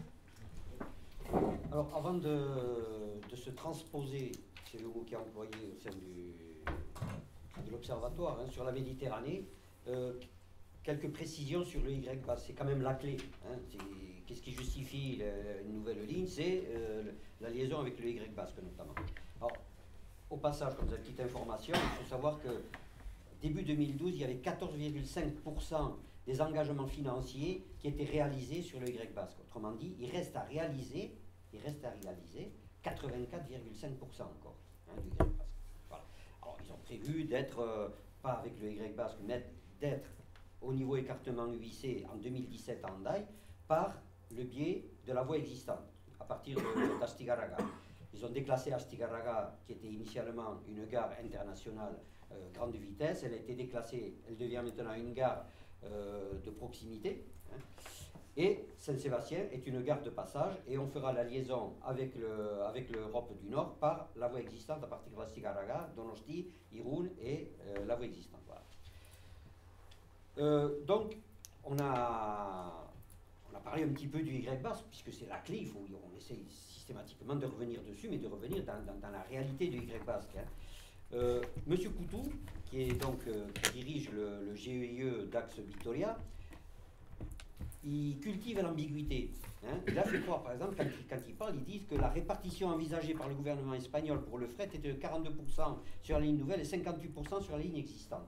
Alors, avant de se transposer, c'est le mot qui est employé au sein de l'Observatoire, hein, sur la Méditerranée, quelques précisions sur le Y bas. C'est quand même la clé. Hein. Qu'est-ce qui justifie une nouvelle ligne? C'est la liaison avec le Y basque notamment. Alors, au passage, comme une petite information, il faut savoir que début 2012, il y avait 14,5% des engagements financiers qui étaient réalisés sur le Y basque. Autrement dit, il reste à réaliser 84,5% encore du Y basque. Voilà. Alors, ils ont prévu d'être, pas avec le Y basque, mais d'être au niveau écartement UIC en 2017 à Hendaye par le biais de la voie existante, à partir d'Astigarraga. Ils ont déclassé Astigarraga, qui était initialement une gare internationale grande vitesse. Elle a été déclassée, elle devient maintenant une gare de proximité. Hein. Et Saint-Sébastien est une gare de passage, et on fera la liaison avec l'Europe du Nord par la voie existante à partir d'Astigarraga, Donosti, Irún et la voie existante. Voilà. Donc, on a parlé un petit peu du Y basque, puisque c'est la clé, on essaye systématiquement de revenir dessus, mais de revenir dans la réalité du Y basque. Hein. Monsieur Coutou, qui dirige le GEIE d'Axe Victoria, il cultive l'ambiguïté. Hein. Il a fait croire, par exemple, quand il parle, ils disent que la répartition envisagée par le gouvernement espagnol pour le fret était de 42% sur la ligne nouvelle et 58% sur la ligne existante.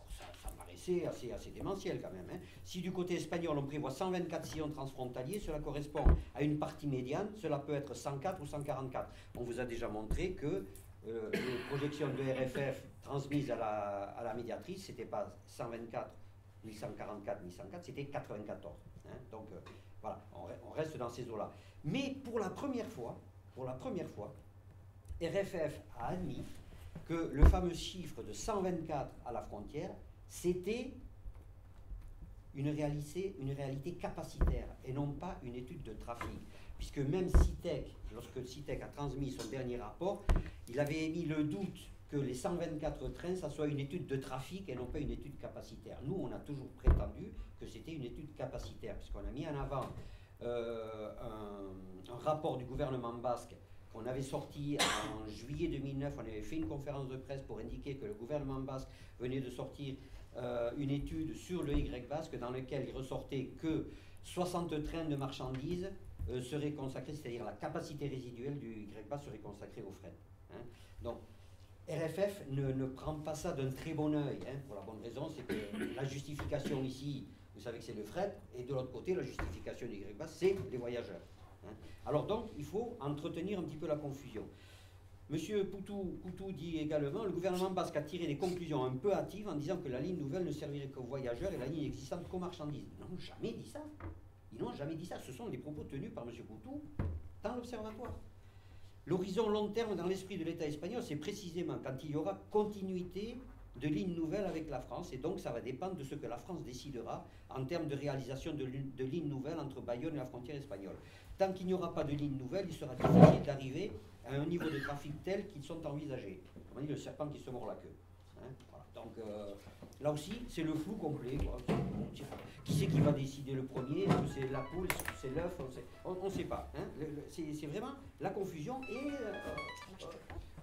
Ça paraissait assez démentiel quand même. Hein. Si du côté espagnol on prévoit 124 sillons transfrontaliers, cela correspond à une partie médiane, cela peut être 104 ou 144. On vous a déjà montré que les projections de RFF transmises à la médiatrice, c'était pas 124, 1144, 1104, c'était 94. Hein. Donc voilà, on reste dans ces eaux-là. Mais pour la première fois, RFF a admis que le fameux chiffre de 124 à la frontière, c'était une réalité capacitaire et non pas une étude de trafic. Puisque même CITEC, lorsque CITEC a transmis son dernier rapport, il avait émis le doute que les 124 trains, ça soit une étude de trafic et non pas une étude capacitaire. Nous, on a toujours prétendu que c'était une étude capacitaire, puisqu'on a mis en avant un rapport du gouvernement basque qu'on avait sorti en juillet 2009. On avait fait une conférence de presse pour indiquer que le gouvernement basque venait de sortir une étude sur le Y basque dans laquelle il ressortait que 60 trains de marchandises seraient consacrés, c'est-à-dire la capacité résiduelle du Y basque serait consacrée au fret. Hein. Donc, RFF ne prend pas ça d'un très bon œil, hein, pour la bonne raison, c'est que la justification ici, vous savez que c'est le fret, et de l'autre côté, la justification du Y basque, c'est les voyageurs. Hein. Alors donc, il faut entretenir un petit peu la confusion. Monsieur Coutou dit également, le gouvernement basque a tiré des conclusions un peu hâtives en disant que la ligne nouvelle ne servirait qu'aux voyageurs et la ligne existante qu'aux marchandises. Ils n'ont jamais dit ça. Ils n'ont jamais dit ça. Ce sont des propos tenus par monsieur Coutou dans l'Observatoire. L'horizon long terme dans l'esprit de l'État espagnol, c'est précisément quand il y aura continuité de lignes nouvelles avec la France, et donc ça va dépendre de ce que la France décidera en termes de réalisation de lignes nouvelles entre Bayonne et la frontière espagnole. Tant qu'il n'y aura pas de lignes nouvelles, il sera difficile d'arriver à un niveau de trafic tel qu'ils sont envisagés. On dit le serpent qui se mord la queue. Hein, voilà. Donc là aussi, c'est le flou complet. Qui c'est qui va décider le premier? Est-ce que c'est la poule? Est-ce que c'est l'œuf? On ne sait pas. Hein. C'est vraiment la confusion et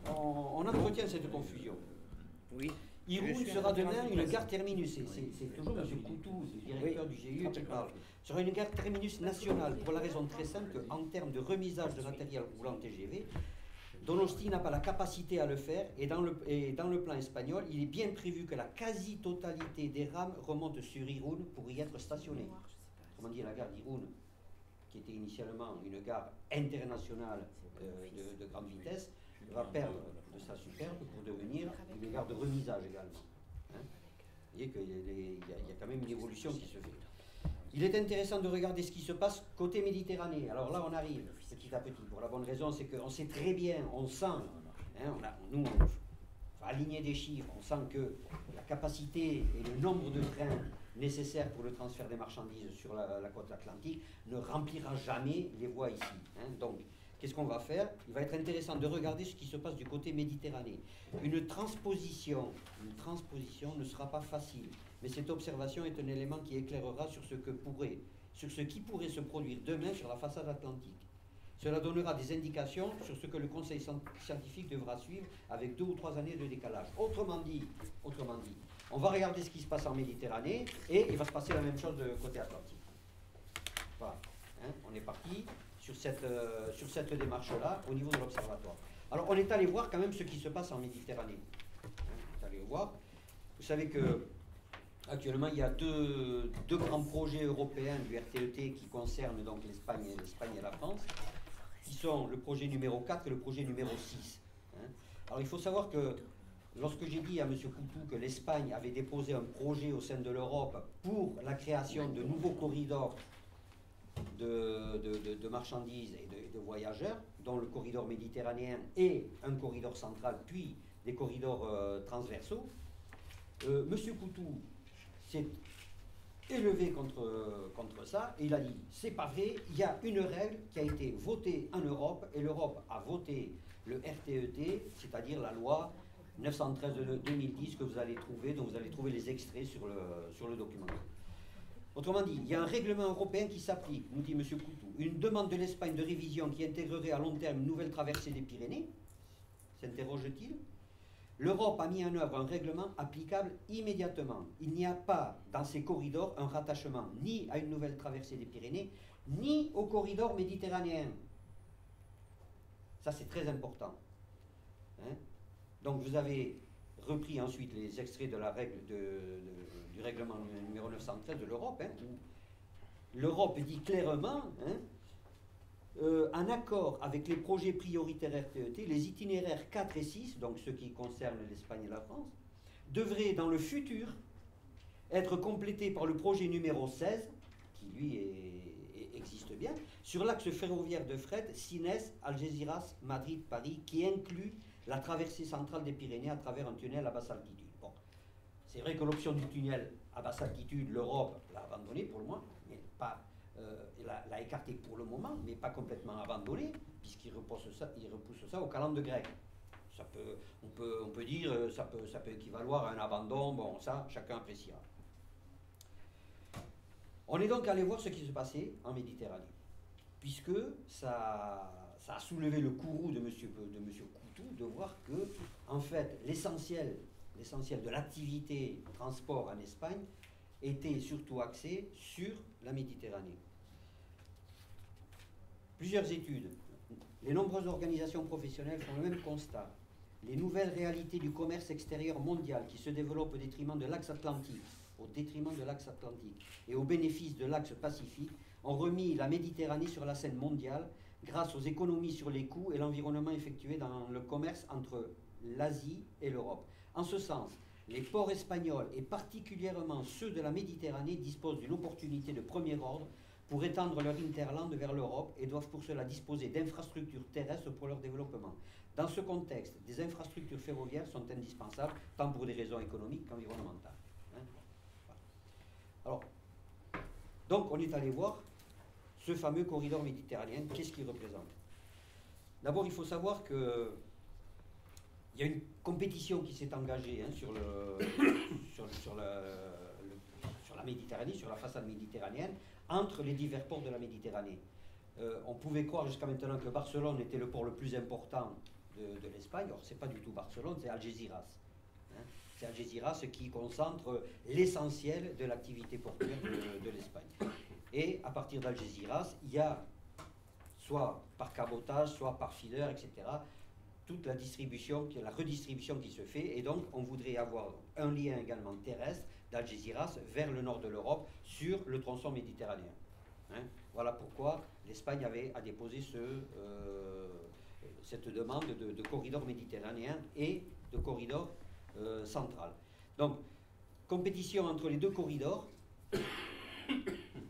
on entretient cette confusion. Oui. Irún sera demain une gare terminus. C'est toujours M. Coutou, le directeur du GIE, qui parle. Sera une gare terminus nationale pour la raison très simple qu'en termes de remisage de matériel roulant TGV, Donosti n'a pas la capacité à le faire, et dans le plan espagnol, il est bien prévu que la quasi-totalité des rames remonte sur Irún pour y être stationnées. Comment dire, la gare d'Irún, qui était initialement une gare internationale de grande vitesse, va perdre de sa superbe pour devenir une gare de remisage également. Hein. Vous voyez qu'il y a quand même une évolution qui se fait. Il est intéressant de regarder ce qui se passe côté Méditerranée. Alors là, on arrive petit à petit. Pour la bonne raison, c'est qu'on sait très bien, on sent, hein, nous, on va aligner des chiffres, on sent que la capacité et le nombre de trains nécessaires pour le transfert des marchandises sur la côte atlantique ne remplira jamais les voies ici. Hein. Donc, qu'est-ce qu'on va faire? Il va être intéressant de regarder ce qui se passe du côté Méditerranée. Une transposition ne sera pas facile, mais cette observation est un élément qui éclairera sur ce qui pourrait se produire demain sur la façade atlantique. Cela donnera des indications sur ce que le conseil scientifique devra suivre avec 2 ou 3 années de décalage. Autrement dit, on va regarder ce qui se passe en Méditerranée et il va se passer la même chose de côté atlantique. Voilà, hein, on est parti sur cette démarche-là au niveau de l'observatoire. Alors on est allé voir quand même ce qui se passe en Méditerranée. Hein, on est allé voir. Vous savez que Actuellement, il y a deux grands projets européens du RTET qui concernent donc l'Espagne et la France, qui sont le projet numéro 4 et le projet numéro 6. Hein. Alors il faut savoir que lorsque j'ai dit à M. Coutou que l'Espagne avait déposé un projet au sein de l'Europe pour la création de nouveaux corridors de marchandises et de voyageurs, dont le corridor méditerranéen et un corridor central, puis des corridors transversaux, M. Coutou s'est élevé contre ça et il a dit c'est pas vrai, il y a une règle qui a été votée en Europe et l'Europe a voté le RTET, c'est-à-dire la loi 913 de 2010 que vous allez trouver, dont vous allez trouver les extraits sur le document. Autrement dit, il y a un règlement européen qui s'applique, nous dit M. Coutou. Une demande de l'Espagne de révision qui intégrerait à long terme une nouvelle traversée des Pyrénées, s'interroge-t-il. L'Europe a mis en œuvre un règlement applicable immédiatement. Il n'y a pas dans ces corridors un rattachement ni à une nouvelle traversée des Pyrénées, ni au corridor méditerranéen. Ça, c'est très important. Hein? Donc, vous avez repris ensuite les extraits de la règle du règlement numéro 913 de l'Europe, hein, où l'Europe dit clairement, en accord avec les projets prioritaires RTET, les itinéraires 4 et 6, donc ceux qui concernent l'Espagne et la France, devraient dans le futur être complétés par le projet numéro 16, qui lui existe bien, sur l'axe ferroviaire de fret Sines, Algeciras, Madrid, Paris, qui inclut la traversée centrale des Pyrénées à travers un tunnel à basse altitude. Bon, c'est vrai que l'option du tunnel à basse altitude, l'Europe l'a abandonnée pour le moment, mais pas... l'a écarté pour le moment, mais pas complètement abandonné, puisqu'il repousse ça aux calendes grecques. On peut dire ça peut équivaloir à un abandon, bon, ça, chacun appréciera. On est donc allé voir ce qui se passait en Méditerranée, puisque ça a soulevé le courroux de M. Coutou de voir que, en fait, l'essentiel de l'activité transport en Espagne était surtout axé sur la Méditerranée. Plusieurs études, les nombreuses organisations professionnelles font le même constat. Les nouvelles réalités du commerce extérieur mondial qui se développent au détriment de l'axe atlantique, et au bénéfice de l'axe Pacifique ont remis la Méditerranée sur la scène mondiale grâce aux économies sur les coûts et l'environnement effectué dans le commerce entre l'Asie et l'Europe. En ce sens, les ports espagnols, et particulièrement ceux de la Méditerranée, disposent d'une opportunité de premier ordre pour étendre leur hinterland vers l'Europe et doivent pour cela disposer d'infrastructures terrestres pour leur développement. Dans ce contexte, des infrastructures ferroviaires sont indispensables, tant pour des raisons économiques qu'environnementales. Hein, voilà. Alors, donc on est allé voir ce fameux corridor méditerranéen, qu'est-ce qu'il représente? D'abord, il faut savoir que il y a une compétition qui s'est engagée sur la Méditerranée, sur la façade méditerranéenne, entre les divers ports de la Méditerranée. On pouvait croire jusqu'à maintenant que Barcelone était le port le plus important de l'Espagne. Or, ce n'est pas du tout Barcelone, c'est Algeciras. Hein, c'est Algeciras qui concentre l'essentiel de l'activité portuaire de l'Espagne. Et à partir d'Algeciras, il y a, soit par cabotage, soit par feeder, etc., toute la redistribution qui se fait, et donc on voudrait avoir un lien également terrestre d'Algeciras vers le nord de l'Europe sur le tronçon méditerranéen. Hein, voilà pourquoi l'Espagne a déposé cette demande de corridor méditerranéen et de corridor central. Donc, compétition entre les deux corridors.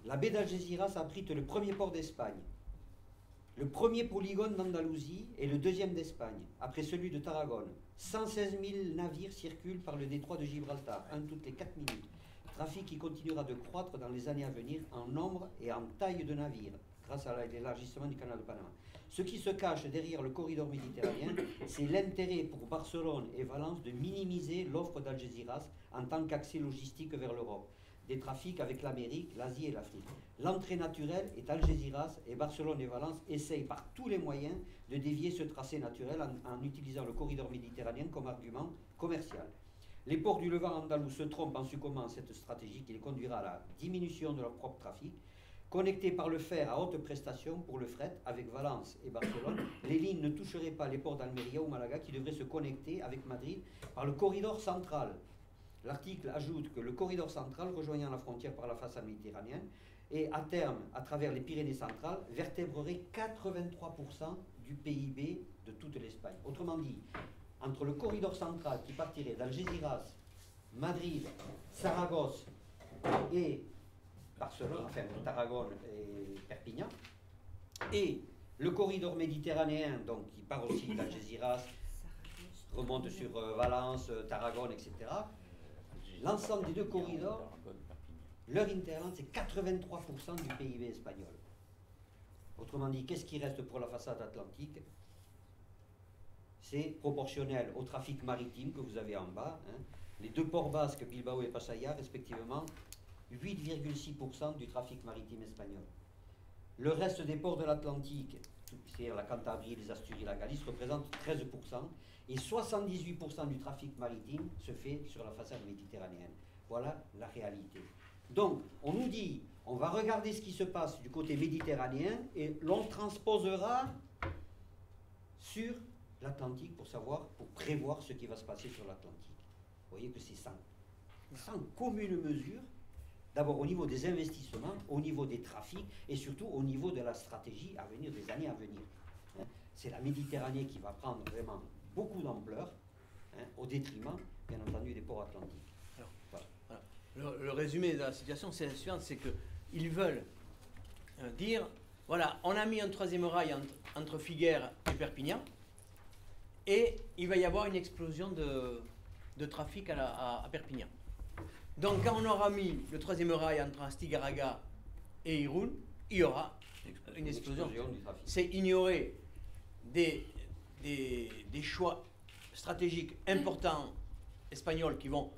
La baie d'Algeciras abrite le premier port d'Espagne, le premier polygone d'Andalousie et le deuxième d'Espagne, après celui de Tarragone. 116 000 navires circulent par le détroit de Gibraltar, un toutes les 4 minutes. Trafic qui continuera de croître dans les années à venir en nombre et en taille de navires, grâce à l'élargissement du canal de Panama. Ce qui se cache derrière le corridor méditerranéen, c'est l'intérêt pour Barcelone et Valence de minimiser l'offre d'Algeciras en tant qu'accès logistique vers l'Europe, des trafics avec l'Amérique, l'Asie et l'Afrique. L'entrée naturelle est Algeciras et Barcelone et Valence essayent par tous les moyens de dévier ce tracé naturel en utilisant le corridor méditerranéen comme argument commercial. Les ports du Levant andalou se trompent en succombant à cette stratégie qui les conduira à la diminution de leur propre trafic. Connectés par le fer à haute prestation pour le fret avec Valence et Barcelone, les lignes ne toucheraient pas les ports d'Almeria ou Malaga qui devraient se connecter avec Madrid par le corridor central. l'article ajoute que le corridor central, rejoignant la frontière par la façade méditerranéenne, et à terme, à travers les Pyrénées centrales, vertébrerait 83% du PIB de toute l'Espagne. Autrement dit, entre le corridor central qui partirait d'Algeciras, Madrid, Saragosse et Barcelone, enfin Tarragone et Perpignan, et le corridor méditerranéen, donc qui part aussi d'Algeciras, remonte sur Valence, Tarragone, etc. L'ensemble des deux corridors, leur hinterland, c'est 83% du PIB espagnol. Autrement dit, qu'est-ce qui reste pour la façade atlantique? C'est proportionnel au trafic maritime que vous avez en bas. Hein. Les deux ports basques, Bilbao et Pasaia, respectivement, 8,6% du trafic maritime espagnol. Le reste des ports de l'Atlantique, c'est-à-dire la Cantabrie, les Asturies, la Galice, représente 13%, et 78% du trafic maritime se fait sur la façade méditerranéenne. Voilà la réalité. Donc, on nous dit, on va regarder ce qui se passe du côté méditerranéen, et l'on transposera sur l'Atlantique pour savoir, pour prévoir ce qui va se passer sur l'Atlantique. Vous voyez que c'est sans commune mesure, d'abord au niveau des investissements, au niveau des trafics et surtout au niveau de la stratégie à venir, des années à venir. Hein. C'est la Méditerranée qui va prendre vraiment beaucoup d'ampleur, hein, au détriment, bien entendu, des ports atlantiques. Alors, voilà. Le résumé de la situation, c'est la suivante, c'est qu'ils veulent dire, voilà, on a mis un troisième rail entre Figueres et Perpignan, et il va y avoir une explosion de trafic à Perpignan. Donc, quand on aura mis le troisième rail entre Astigarraga et Irún, il y aura une explosion. C'est ignorer des choix stratégiques importants espagnols qui vont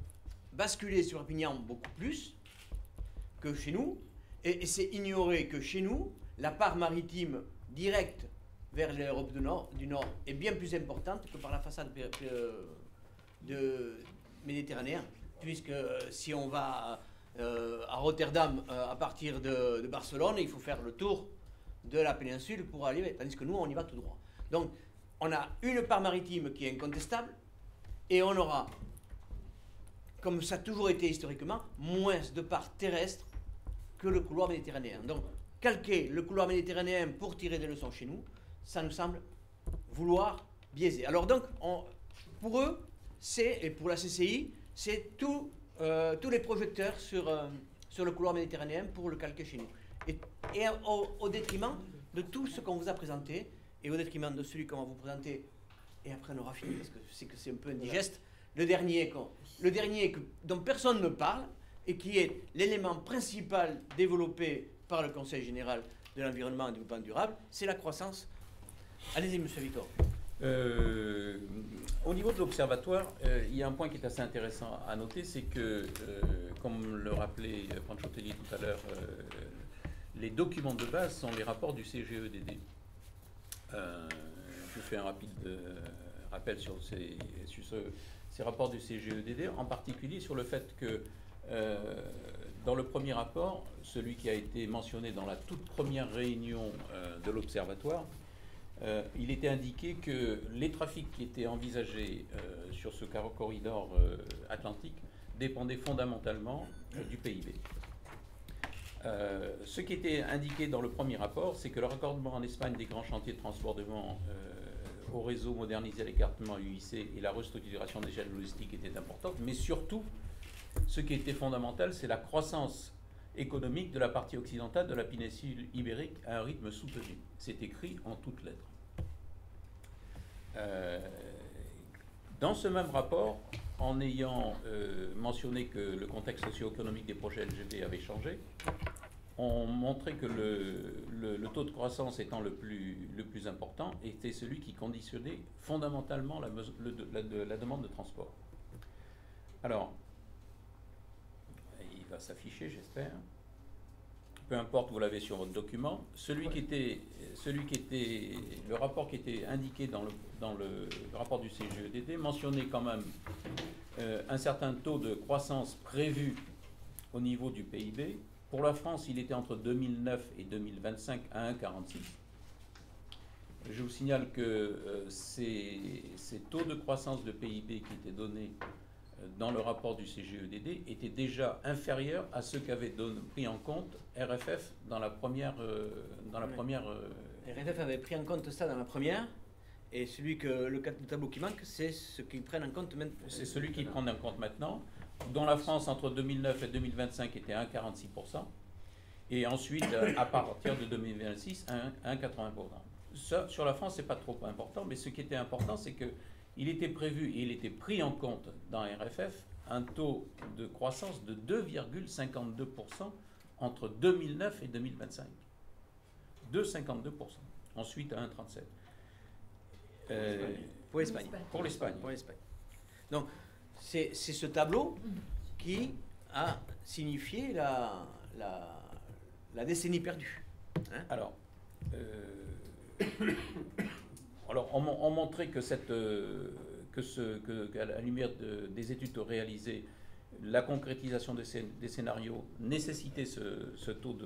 basculer sur Perpignan beaucoup plus que chez nous. Et c'est ignorer que chez nous, la part maritime directe vers l'Europe du Nord est bien plus importante que par la façade méditerranéenne. Puisque si on va à Rotterdam à partir de Barcelone, il faut faire le tour de la péninsule pour aller, tandis que nous, on y va tout droit. Donc, on a une part maritime qui est incontestable, et on aura, comme ça a toujours été historiquement, moins de part terrestre que le couloir méditerranéen. Donc, calquer le couloir méditerranéen pour tirer des leçons chez nous, ça nous semble vouloir biaiser. Alors donc, pour eux, et pour la CCI, c'est tous les projecteurs sur le couloir méditerranéen pour le calquer chez nous. Et au détriment de tout ce qu'on vous a présenté, et au détriment de celui qu'on va vous présenter, et après on aura fini, parce que je sais que c'est un peu indigeste, le dernier dont personne ne parle, et qui est l'élément principal développé par le Conseil général de l'environnement et du développement durable, c'est la croissance. Allez-y, monsieur Victor. Au niveau de l'observatoire, il y a un point qui est assez intéressant à noter, c'est que, comme le rappelait Pancho Tellier tout à l'heure, les documents de base sont les rapports du CGEDD. Je fais un rapide rappel sur ces rapports du CGEDD, en particulier sur le fait que dans le premier rapport, celui qui a été mentionné dans la toute première réunion de l'observatoire, il était indiqué que les trafics qui étaient envisagés sur ce corridor atlantique dépendaient fondamentalement du PIB. Ce qui était indiqué dans le premier rapport, c'est que le raccordement en Espagne des grands chantiers de transbordement au réseau modernisé à l'écartement UIC et la restructuration des chaînes logistiques étaient importantes, mais surtout, ce qui était fondamental, c'est la croissance économique de la partie occidentale de la péninsule ibérique à un rythme soutenu. C'est écrit en toutes lettres. Dans ce même rapport, en ayant mentionné que le contexte socio-économique des projets LGV avait changé, on montrait que le taux de croissance étant le plus important était celui qui conditionnait fondamentalement la demande de transport. Alors, il va s'afficher, j'espère. Peu importe, vous l'avez sur votre document. Le rapport qui était indiqué dans le rapport du CGEDD mentionnait quand même un certain taux de croissance prévu au niveau du PIB. Pour la France, il était entre 2009 et 2025 à 1,46. Je vous signale que ces taux de croissance de PIB qui étaient donnés dans le rapport du CGEDD était déjà inférieur à ce qu'avait pris en compte RFF dans la première. RFF avait pris en compte ça dans la première, et le tableau qui manque, c'est ce qu'ils prennent en compte maintenant. C'est celui qu'ils prennent en compte maintenant, dont la France entre 2009 et 2025 était à 1,46%, et ensuite à partir de 2026 à 1,80%. Ça, sur la France, c'est pas trop important, mais ce qui était important, c'est que il était prévu et il était pris en compte dans RFF un taux de croissance de 2,52% entre 2009 et 2025. 2,52%. Ensuite à 1,37%. Pour l'Espagne. Pour l'Espagne. Donc, c'est ce tableau qui a signifié la décennie perdue. Hein? Alors, on montrait que à la lumière des études réalisées, la concrétisation des scénarios nécessitait ce taux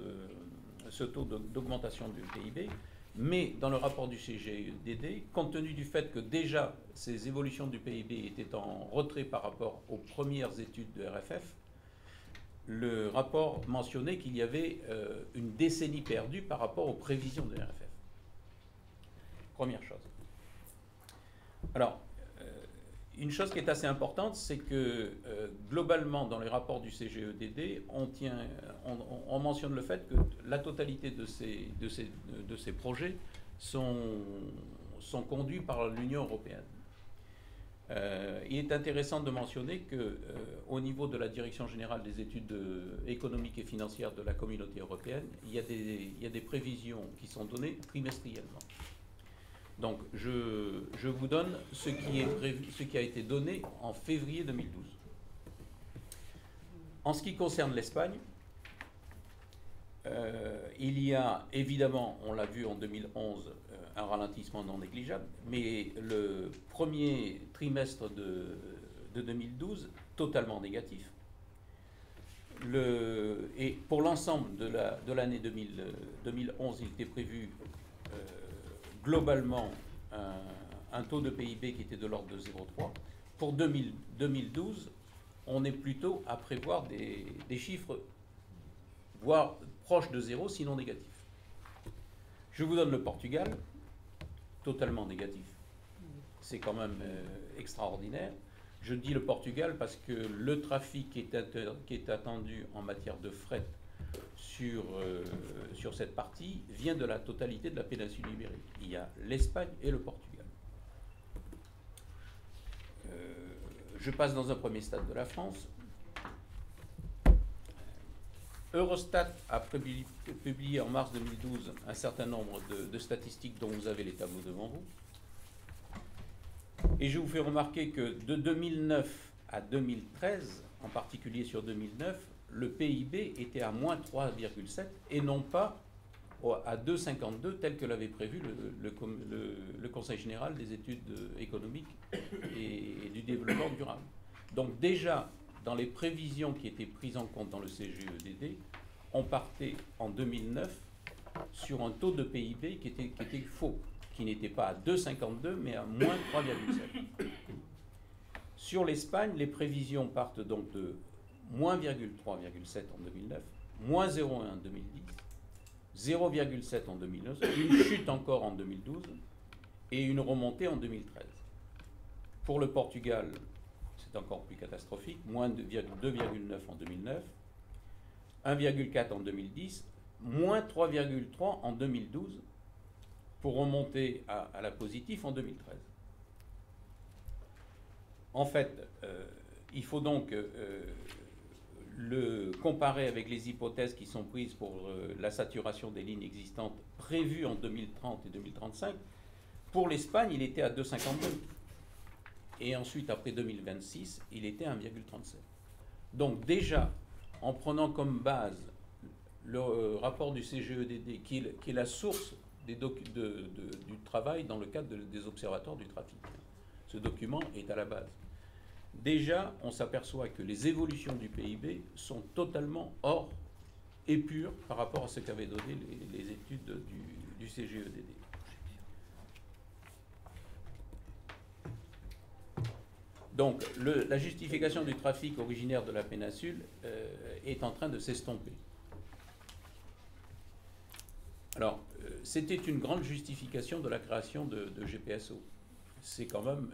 d'augmentation du PIB, mais dans le rapport du CGEDD, compte tenu du fait que déjà ces évolutions du PIB étaient en retrait par rapport aux premières études de RFF, le rapport mentionnait qu'il y avait une décennie perdue par rapport aux prévisions de RFF. Première chose. Alors, une chose qui est assez importante, c'est que globalement, dans les rapports du CGEDD, on mentionne le fait que la totalité de ces projets sont conduits par l'Union européenne. Il est intéressant de mentionner qu'au niveau de la Direction générale des études économiques et financières de la Communauté européenne, il y a des prévisions qui sont données trimestriellement. Donc, je vous donne ce qui a été donné en février 2012. En ce qui concerne l'Espagne, il y a évidemment, on l'a vu en 2011, un ralentissement non négligeable, mais le premier trimestre de 2012, totalement négatif. Et pour l'ensemble de l'année 2011, il était prévu globalement un taux de PIB qui était de l'ordre de 0,3. Pour 2012, on est plutôt à prévoir des chiffres, voire proches de zéro, sinon négatifs. Je vous donne le Portugal, totalement négatif. C'est quand même extraordinaire. Je dis le Portugal parce que le trafic qui est attendu en matière de fret sur cette partie vient de la totalité de la péninsule ibérique. Il y a l'Espagne et le Portugal. Je passe dans un premier stade de la France. Eurostat a publié en mars 2012 un certain nombre de statistiques dont vous avez les tableaux devant vous. Et je vous fais remarquer que de 2009 à 2013, en particulier sur 2009, le PIB était à moins 3,7 et non pas à 2,52 tel que l'avait prévu le Conseil général des études économiques et du développement durable. Donc déjà, dans les prévisions qui étaient prises en compte dans le CGEDD, on partait en 2009 sur un taux de PIB qui était faux, qui n'était pas à 2,52 mais à moins 3,7. Sur l'Espagne, les prévisions partent donc de moins 3,7 en 2009, moins 0,1 en 2010, 0,7 en 2011, une chute encore en 2012 et une remontée en 2013. Pour le Portugal, c'est encore plus catastrophique, moins 2,9 en 2009, 1,4 en 2010, moins 3,3 en 2012, pour remonter à la positive en 2013. En fait, il faut donc le comparer avec les hypothèses qui sont prises pour la saturation des lignes existantes prévues en 2030 et 2035. Pour l'Espagne, il était à 2,52. Et ensuite, après 2026, il était à 1,37. Donc déjà, en prenant comme base le rapport du CGEDD, qui est la source du travail dans le cadre des observatoires du trafic. Ce document est à la base. Déjà, on s'aperçoit que les évolutions du PIB sont totalement hors et pures par rapport à ce qu'avaient donné les études du CGEDD. Donc, la justification du trafic originaire de la péninsule est en train de s'estomper. Alors, c'était une grande justification de la création de GPSO. C'est quand même,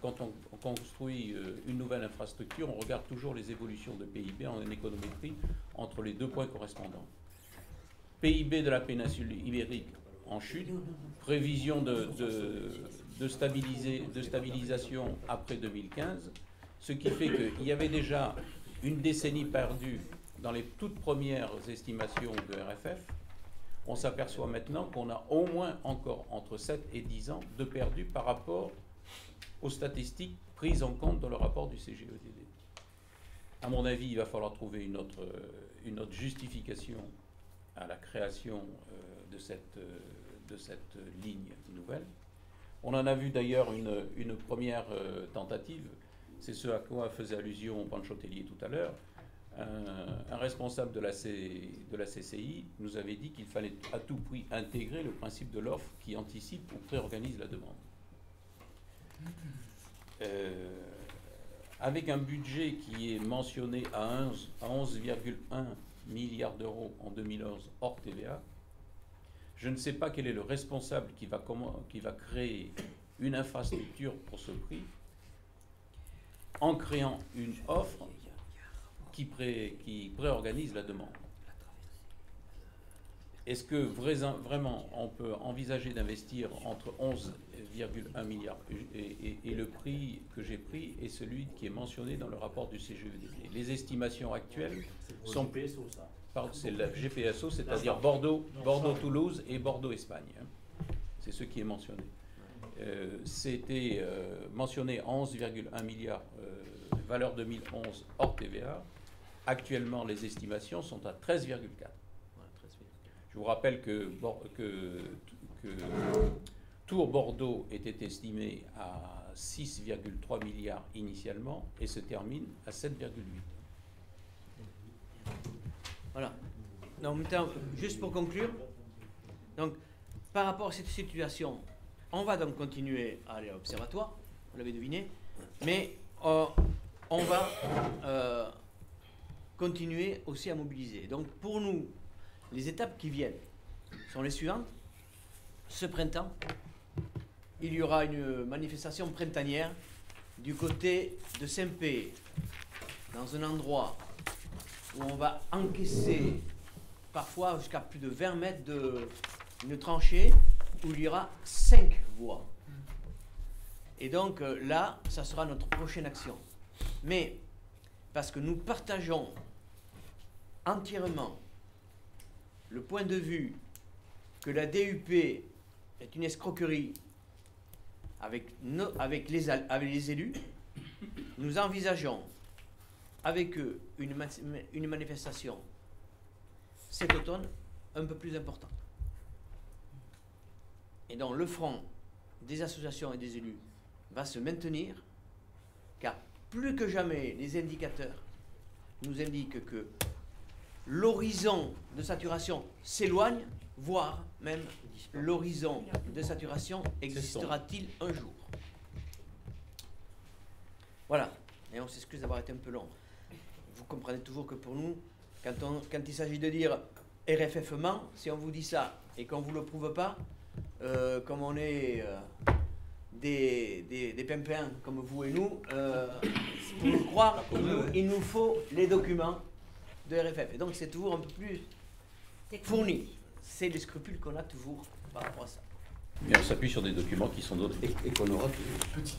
quand on construit une nouvelle infrastructure, on regarde toujours les évolutions de PIB en économétrie entre les deux points correspondants. PIB de la péninsule ibérique en chute, prévision de stabilisation après 2015, ce qui fait qu'il y avait déjà une décennie perdue dans les toutes premières estimations de RFF. On s'aperçoit maintenant qu'on a au moins encore entre 7 et 10 ans de perdu par rapport aux statistiques prises en compte dans le rapport du CGEDD. À mon avis, il va falloir trouver une autre justification à la création de cette ligne nouvelle. On en a vu d'ailleurs une première tentative, c'est ce à quoi faisait allusion Pancho Tellier tout à l'heure. Un responsable de la CCI nous avait dit qu'il fallait à tout prix intégrer le principe de l'offre qui anticipe ou préorganise la demande. Avec un budget qui est mentionné à 11,1 milliards d'euros en 2011 hors TVA, je ne sais pas quel est le responsable qui va créer une infrastructure pour ce prix en créant une offre qui préorganise la demande. Est-ce que vraiment on peut envisager d'investir entre 11,1 milliards et le prix que j'ai pris est celui qui est mentionné dans le rapport du CGEDD? Les estimations actuelles sont... GPSO, ça. C'est le GPSO, c'est-à-dire Bordeaux-Toulouse et Bordeaux-Espagne. C'est ce qui est mentionné. C'était mentionné 11,1 milliards, valeur 2011 hors TVA. Actuellement, les estimations sont à 13,4. Je vous rappelle que Tours-Bordeaux était estimé à 6,3 milliards initialement et se termine à 7,8. Voilà. Donc, juste pour conclure, donc, par rapport à cette situation, on va donc continuer à aller à l'observatoire, vous l'avez deviné, mais on va continuer aussi à mobiliser. Donc, pour nous, les étapes qui viennent sont les suivantes. Ce printemps, il y aura une manifestation printanière du côté de Saint-Pé, dans un endroit où on va encaisser parfois jusqu'à plus de 20 mètres d'une tranchée où il y aura 5 voies. Et donc là, ça sera notre prochaine action. Mais parce que nous partageons entièrement le point de vue que la DUP est une escroquerie avec les élus, nous envisageons avec eux une manifestation cet automne un peu plus importante. Et donc le front des associations et des élus va se maintenir, car plus que jamais les indicateurs nous indiquent que l'horizon de saturation s'éloigne, voire même l'horizon de saturation existera-t-il un jour. Voilà, et on s'excuse d'avoir été un peu long. Vous comprenez toujours que pour nous, quand il s'agit de dire RFF ment, si on vous dit ça et qu'on ne vous le prouve pas, comme on est des pimpins comme vous et nous, pour nous croire, il nous faut les documents de RFF. Et donc c'est toujours un peu plus fourni. C'est les scrupules qu'on a toujours par rapport à ça. Mais on s'appuie sur des documents qui sont d'autres. Et qu'on aura toujours.